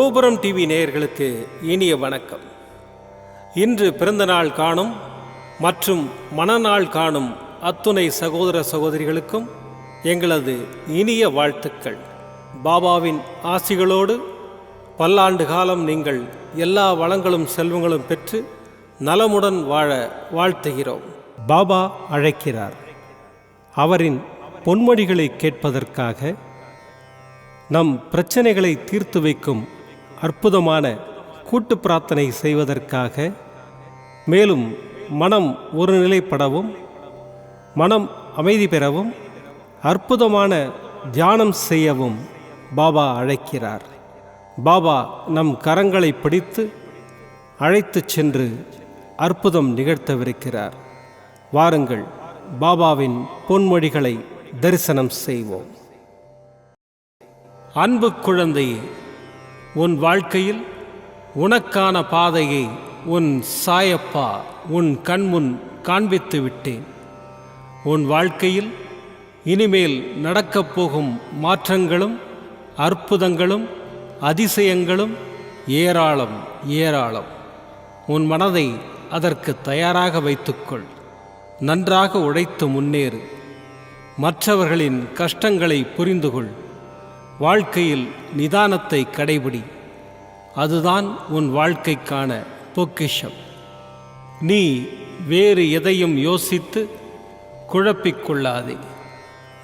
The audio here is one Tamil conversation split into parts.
கோபுரம் டிவி நேயர்களுக்கு இனிய வணக்கம். இன்று பிறந்தநாள் காணும் மற்றும் மணநாள் காணும் அத்துணை சகோதர சகோதரிகளுக்கும் எங்களது இனிய வாழ்த்துக்கள். பாபாவின் ஆசிகளோடு பல்லாண்டு காலம் நீங்கள் எல்லா வளங்களும் செல்வங்களும் பெற்று நலமுடன் வாழ வாழ்த்துகிறோம். பாபா அழைக்கிறார். அவரின் பொன்மொழிகளை கேட்பதற்காக, நம் பிரச்சனைகளை தீர்த்து வைக்கும் அற்புதமான கூட்டு பிரார்த்தனை செய்வதற்காக, மேலும் மனம் ஒருநிலைப்படவும் மனம் அமைதி பெறவும் அற்புதமான தியானம் செய்யவும் பாபா அழைக்கிறார். பாபா நம் கரங்களை பிடித்து அழைத்துச் சென்று அற்புதம் நிகழ்த்தவிருக்கிறார். வாருங்கள், பாபாவின் பொன்மொழிகளை தரிசனம் செய்வோம். அன்பு குழந்தையே, உன் வாழ்க்கையில் உனக்கான பாதையை உன் சாயப்பா உன் கண்முன் காண்பித்து விட்டேன். உன் வாழ்க்கையில் இனிமேல் நடக்கப் போகும் மாற்றங்களும் அற்புதங்களும் அதிசயங்களும் ஏராளம் ஏராளம். உன் மனதை அதற்கு தயாராக வைத்துக்கொள். நன்றாக உழைத்து முன்னேறு. மற்றவர்களின் கஷ்டங்களை புரிந்துகொள். வாழ்க்கையில் நிதானத்தை கடைபிடி. அதுதான் உன் வாழ்க்கைக்கான பொக்கிஷம். நீ வேறு எதையும் யோசித்து குழப்பிக்கொள்ளாதே.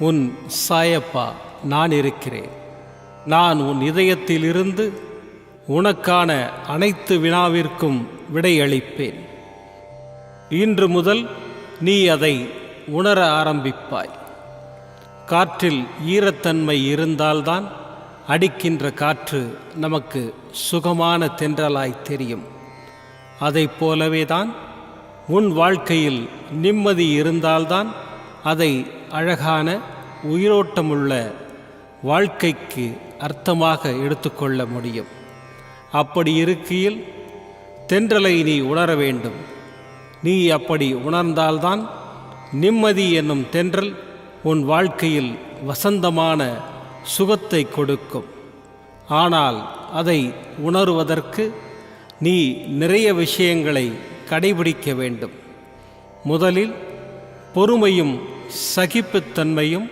உன் சாயப்பா நான் இருக்கிறேன். நான் உன் இதயத்திலிருந்து உனக்கான அனைத்து வினாவிற்கும் விடையளிப்பேன். இன்று முதல் நீ அதை உணர ஆரம்பிப்பாய். காற்றில் ஈரத்தன்மை இருந்தால்தான் அடிக்கின்ற காற்று நமக்கு சுகமான தென்றலாய் தெரியும். அதைப் போலவே தான் உன் வாழ்க்கையில் நிம்மதி இருந்தால்தான் அதை அழகான உயிரோட்டமுள்ள வாழ்க்கைக்கு அர்த்தமாக எடுத்துக்கொள்ள முடியும். அப்படி இருக்கையில் தென்றலை நீ உணர வேண்டும். நீ அப்படி உணர்ந்தால்தான் நிம்மதி என்னும் தென்றல் உன் வாழ்க்கையில் வசந்தமான சுகத்தை கொடுக்கும். ஆனால் அதை உணருவதற்கு நீ நிறைய விஷயங்களை கடைபிடிக்க வேண்டும். முதலில் பொறுமையும் சகிப்புத்தன்மையும்,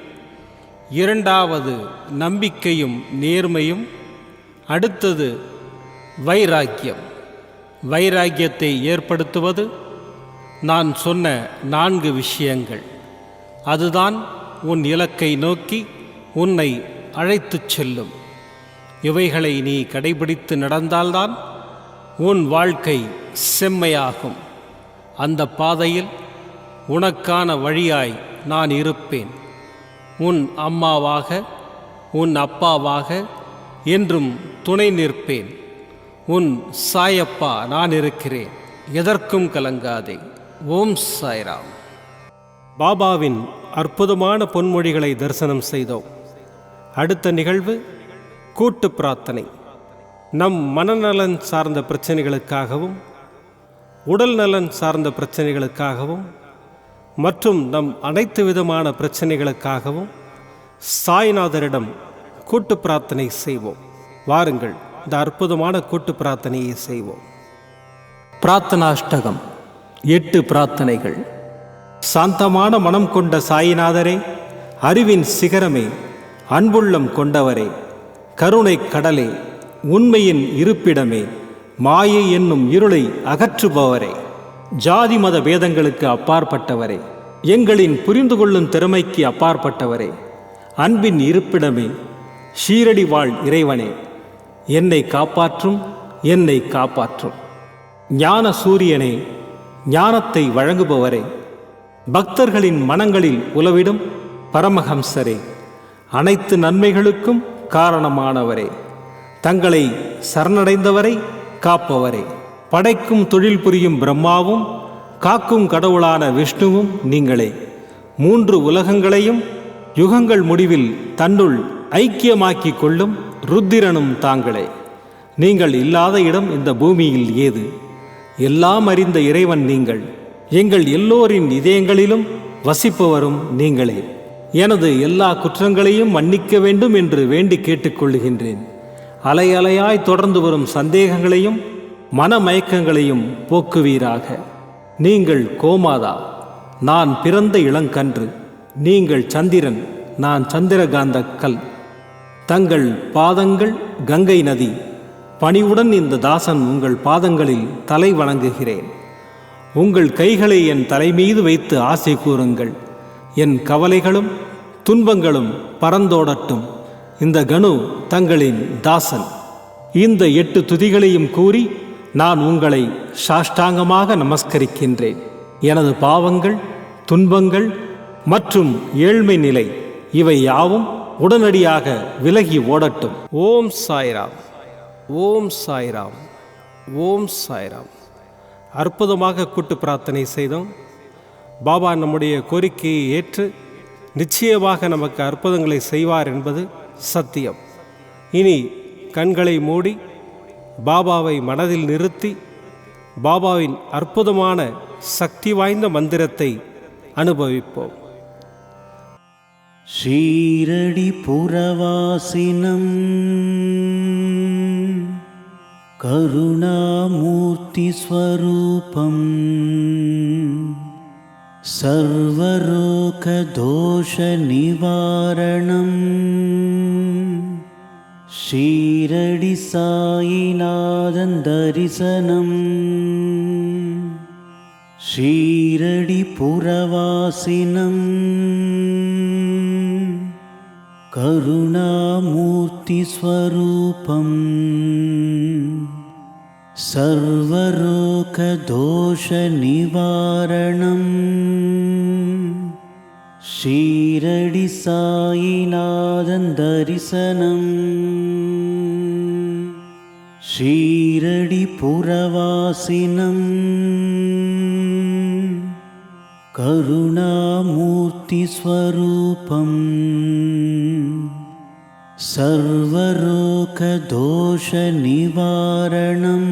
இரண்டாவது நம்பிக்கையும் நேர்மையும், அடுத்தது வைராக்கியம். வைராக்கியத்தை ஏற்படுத்துவது நான் சொன்ன 4 விஷயங்கள். அதுதான் உன் இலக்கை நோக்கி உன்னை அழைத்துச் செல்லும். இவைகளை நீ கடைபிடித்து நடந்தால்தான் உன் வாழ்க்கை செம்மையாகும். அந்த பாதையில் உனக்கான வழியாய் நான் இருப்பேன். உன் அம்மாவாக உன் அப்பாவாக என்றும் துணை நிற்பேன். உன் சாயப்பா நான் இருக்கிறேன். எதற்கும் கலங்காதே. ஓம் சாய்ராம். பாபாவின் அற்புதமான பொன்மொழிகளை தரிசனம் செய்தோம். அடுத்த நிகழ்வு கூட்டு பிரார்த்தனை. நம் மனநலன் சார்ந்த பிரச்சனைகளுக்காகவும், உடல் நலன் சார்ந்த பிரச்சனைகளுக்காகவும் மற்றும் நம் அனைத்து விதமான பிரச்சனைகளுக்காகவும் சாய்நாதரிடம் கூட்டு பிரார்த்தனை செய்வோம். வாருங்கள், இந்த அற்புதமான கூட்டு பிரார்த்தனையை செய்வோம். பிரார்த்தனாஷ்டகம். 8 பிரார்த்தனைகள். சாந்தமான மனம் கொண்ட சாயிநாதரே, அறிவின் சிகரமே, அன்புள்ளம் கொண்டவரே, கருணை கடலே, உண்மையின் இருப்பிடமே, மாயை என்னும் இருளை அகற்றுபவரே, ஜாதி மத பேதங்களுக்கு அப்பாற்பட்டவரே, எங்களின் புரிந்து கொள்ளும் திறமைக்கு அப்பாற்பட்டவரே, அன்பின் இருப்பிடமே, ஷீரடி வாழ் இறைவனே, என்னை காப்பாற்றும், என்னை காப்பாற்றும். ஞான சூரியனே, ஞானத்தை வழங்குபவரே, பக்தர்களின் மனங்களில் உலவிடும் பரமஹம்சரே, அனைத்து நன்மைகளுக்கும் காரணமானவரே, தங்களை சரணடைந்தவரை காப்பவரே, படைக்கும் தொழில் புரியும் பிரம்மாவும் காக்கும் கடவுளான விஷ்ணுவும் நீங்களே. 3 உலகங்களையும் யுகங்கள் முடிவில் தன்னுள் ஐக்கியமாக்கிக் கொள்ளும் ருத்திரனும் தாங்களே. நீங்கள் இல்லாத இடம் இந்த பூமியில் ஏது? எல்லாம் அறிந்த இறைவன் நீங்கள். எங்கள் எல்லோரின் இதயங்களிலும் வசிப்பவரும் நீங்களே. எனது எல்லா குற்றங்களையும் மன்னிக்க வேண்டும் என்று வேண்டி கேட்டுக்கொள்கின்றேன். அலை அலையாய் தொடர்ந்து வரும் சந்தேகங்களையும் மனமயக்கங்களையும் போக்குவீராக. நீங்கள் கோமாதா, நான் பிறந்த இளங்கன்று. நீங்கள் சந்திரன், நான் சந்திரகாந்த கல். தங்கள் பாதங்கள் கங்கை நதி. பணிவுடன் இந்த தாசன் உங்கள் பாதங்களில் தலை வணங்குகிறேன். உங்கள் கைகளை என் தலைமீது வைத்து ஆசை கூறுங்கள். என் கவலைகளும் துன்பங்களும் பறந்தோடட்டும். இந்த கணு தங்களின் தாசன். இந்த 8 துதிகளையும் கூறி நான் உங்களை சாஷ்டாங்கமாக நமஸ்கரிக்கின்றேன். எனது பாவங்கள், துன்பங்கள் மற்றும் ஏழ்மை நிலை இவை யாவும் உடனடியாக விலகி ஓடட்டும். ஓம் சாய்ராம், ஓம் சாய்ராம், ஓம் சாய்ராம். அற்புதமாக கூட்டு பிரார்த்தனை செய்தோம். பாபா நம்முடைய கோரிக்கையை ஏற்று நிச்சயமாக நமக்கு அற்புதங்களை செய்வார் என்பது சத்தியம். இனி கண்களை மூடி பாபாவை மனதில் நிறுத்தி பாபாவின் அற்புதமான சக்தி வாய்ந்த மந்திரத்தை அனுபவிப்போம். ஷீரடி புரவாசினம் கருணாமூர்த்தி ஸ்வரூபம் சர்வரோக தோஷ நிவாரணம் ஷீரடி சாயிநாதன் தரிசனம் ஷீரடி புரவாசினம் கருணாமூர்த்தி ஸ்வரூபம் சர்வரோக தோஷ நிவாரணம் ஷீரடி சாயிநாதன் தரிசனம் ஷீரடி புரவாசினம் கருணாமூர்த்தி ஸ்வரூபம் சர்வரோக தோஷ நிவாரணம்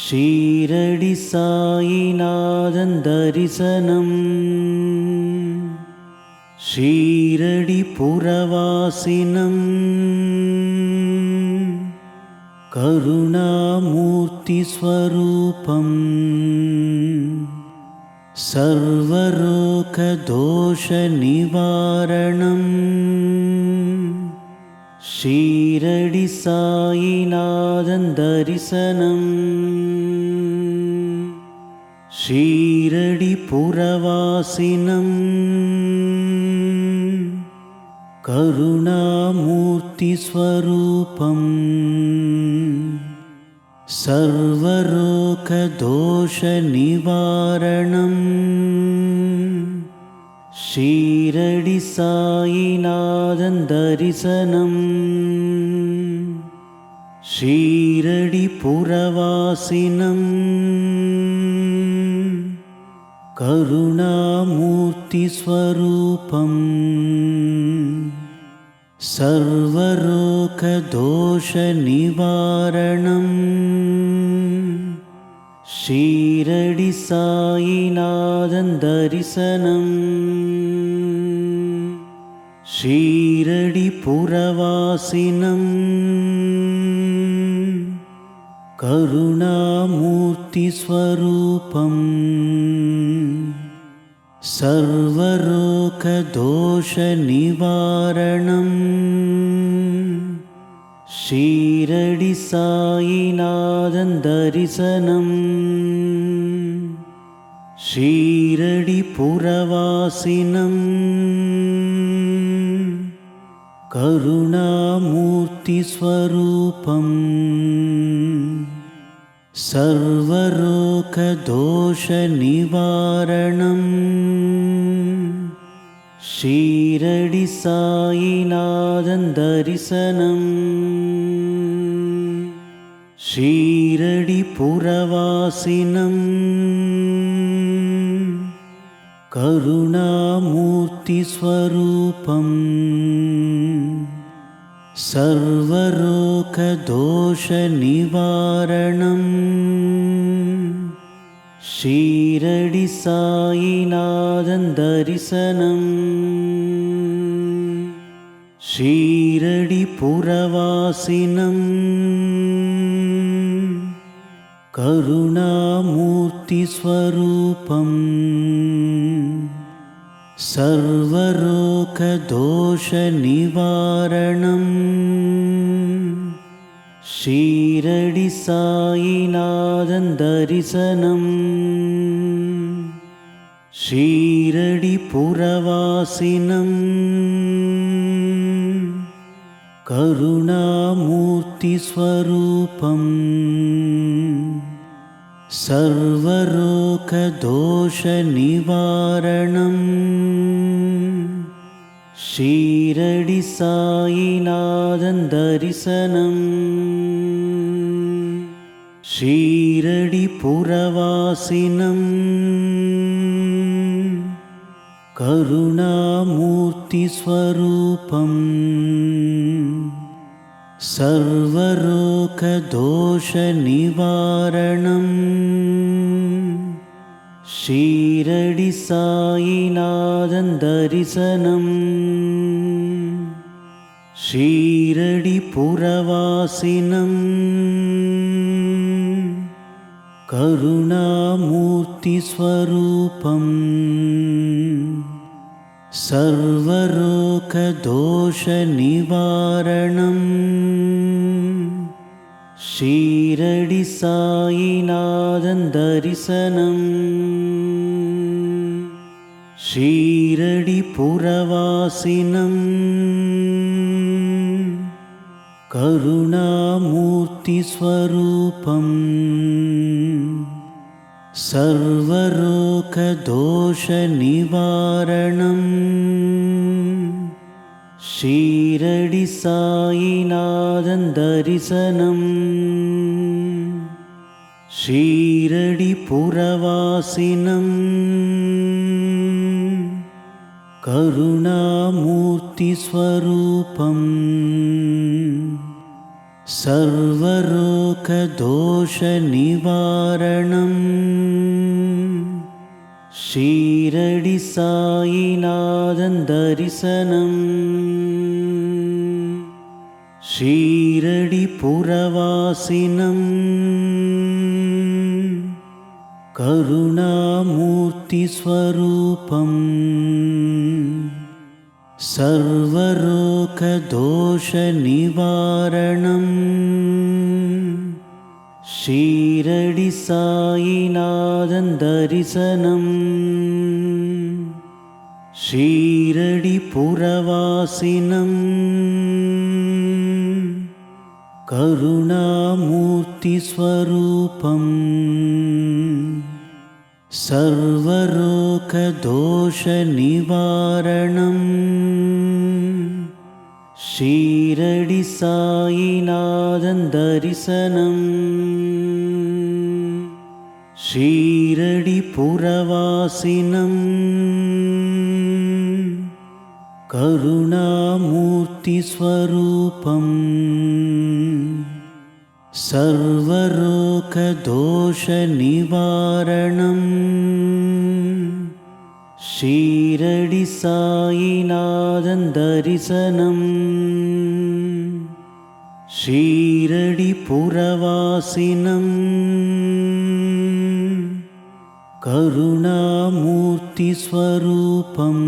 ஷீரடி சாயிநாதன் தரிசனம் ஷீரடி புரவாசினம் கருணாமூர்த்தி ஸ்வரூபம் சர்வரோக தோஷ நிவாரணம் ஷீரடி சாயிநாதன் தரிசனம் ஷீரடி புரவாசினம் கருணாமூர்த்தி ஸ்வரூபம் சர்வரோக தோஷ நிவாரணம் ஷீரடி சாயிநாதன் தரிசனம் ஷீரடி புரவாசினம் கருணாமூர்த்தி ஸ்வரூபம் சர்வரோக தோஷ நிவாரணம் ஷீரடி சாயிநாதன் தரிசனம் ஷீரடி புரவாசினம் கருணாமூர்த்தி ஸ்வரூபம் சர்வரோக தோஷ நிவாரணம் ஷீரடி சாயிநாதன் தரிசனம் ஷீரடி புரவாசினம் கருணாமூர்த்தி ஸ்வரூபம் சர்வரோக தோஷ நிவாரணம் ஷீரடி சாயிநாதன் தரிசனம் ஷீரடி புரவாசினம் கருணாமூர்த்தி ஸ்வரூபம் சர்வரோக தோஷ நிவாரணம் ஷீரடி சாயிநாதன் தரிசனம் ஷீரடிபுரவாசினம் கருணாமூர்த்திஸ்வரூபம் சர்வரோகதோஷநிவாரணம் ஷீரடி சாயிநாதன் தரிசனம் ஷீரடிபுரவாசினம் கருணாமூர்த்திஸ்வரூபம் சர்வரோகதோஷநிவாரணம் ஷீரடி சாயிநாதன் தரிசனம் ஷீரடிபுரவாசினம் கருணாமூர்த்திஸ்வரூபம் சர்வரோகதோஷநிவாரணம் ஷீரடி சாயிநாதன் தரிசனம் ஷீரடிபுரவாசினம் கருணாமூர்த்திஸ்வரூபம் சர்வரோகதோஷநிவாரணம் ஷீரடி சாயிநாதன் தரிசனம் ஷீரடிபுரவாசினம் கருணாமூர்த்திஸ்வரூபம் சர்வரோகதோஷநிவாரணம் ஷீரடி சாயிநாதன் தரிசனம் ஷீரடிபுரவாசினம் கருணாமூர்த்திஸ்வரூபம் சர்வரோகதோஷநிவாரணம் ஷீரடி சாயிநாதன் தரிசனம் ஷீரடிபுரவாசினம் கருணாமூர்த்திஸ்வரூபம் சர்வரோகதோஷநிவாரணம் ஷீரடி சாயிநாதன் தரிசனம் ஷீரடிபுரவாசினம் கருணாமூர்த்திஸ்வரூபம் சர்வரோகதோஷநிவாரணம் ஷீரடி சாயிநாதன் தரிசனம் ஷீரடிபுரவாசினம் கருணாமூர்த்திஸ்வரூபம் சர்வரோகதோஷநிவாரணம் ஷீரடி சாயிநாதன் தரிசனம் ஷீரடிபுரவாசினம் கருணாமூர்த்திஸ்வரூபம்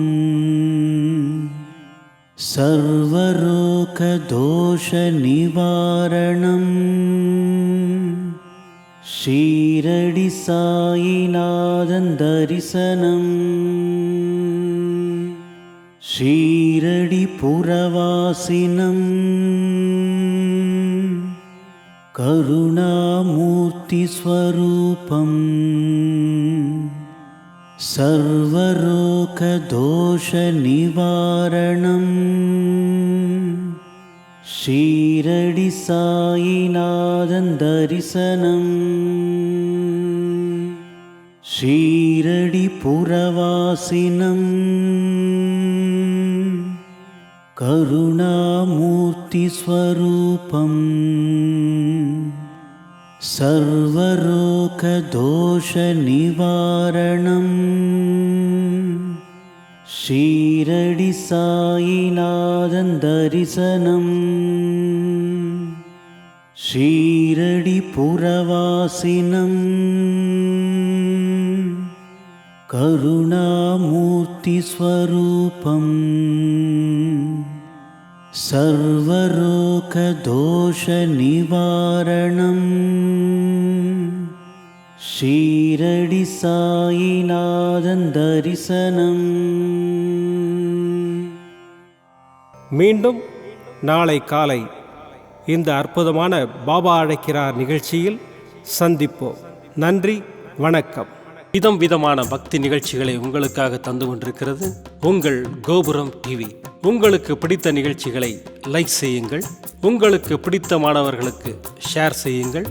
சர்வரோகதோஷநிவாரணம் ஷீரடி சாயிநாதன் தரிசனம் ஷீரடிபுரவாசினம் கருணாமூர்த்திஸ்வரூபம் சர்வரோகதோஷநிவாரணம் ஷீரடி சாயிநாதன் தரிசனம் ஷீரடிபுரவாசினம் கருணாமூர்த்திஸ்வரூபம் சர்வரோகதோஷநிவாரணம் ஷீரடி சாயிநாதன் தரிசனம். ஷீரடி புரவாசினம். கருணாமூர்த்தி ஸ்வரூபம். சர்வரோக தோஷ நிவாரணம். ஷீரடி சாயிநாதன் தரிசனம். மீண்டும் நாளை காலை இந்த அற்புதமான பாபா அழைக்கிறார் நிகழ்ச்சியில் சந்திப்போம். நன்றி, வணக்கம். விதம் விதமான பக்தி நிகழ்ச்சிகளை உங்களுக்காக தந்து கொண்டிருக்கிறது உங்கள் கோபுரம் டிவி. உங்களுக்கு பிடித்த நிகழ்ச்சிகளை லைக் செய்யுங்கள், உங்களுக்கு பிடித்த மாணவர்களுக்கு ஷேர் செய்யுங்கள்.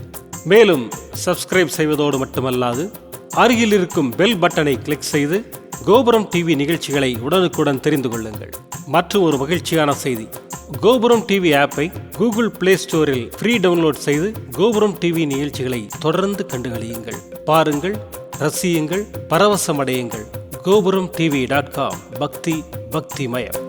மேலும் சப்ஸ்கிரைப் செய்வதோடு மட்டுமல்லாது அருகில் இருக்கும் பெல் பட்டனை கிளிக் செய்து கோபுரம் டிவி நிகழ்ச்சிகளை உடனுக்குடன் தெரிந்து கொள்ளுங்கள். மற்றும் ஒரு மகிழ்ச்சியான செய்தி, கோபுரம் டிவி ஆப்பை கூகுள் பிளே ஸ்டோரில் ஃப்ரீ டவுன்லோட் செய்து கோபுரம் டிவி நிகழ்ச்சிகளை தொடர்ந்து கண்டுகளியுங்கள். பாருங்கள், ரசியுங்கள், பரவசமடையுங்கள். gopuramtv.com. பக்தி பக்திமயம்.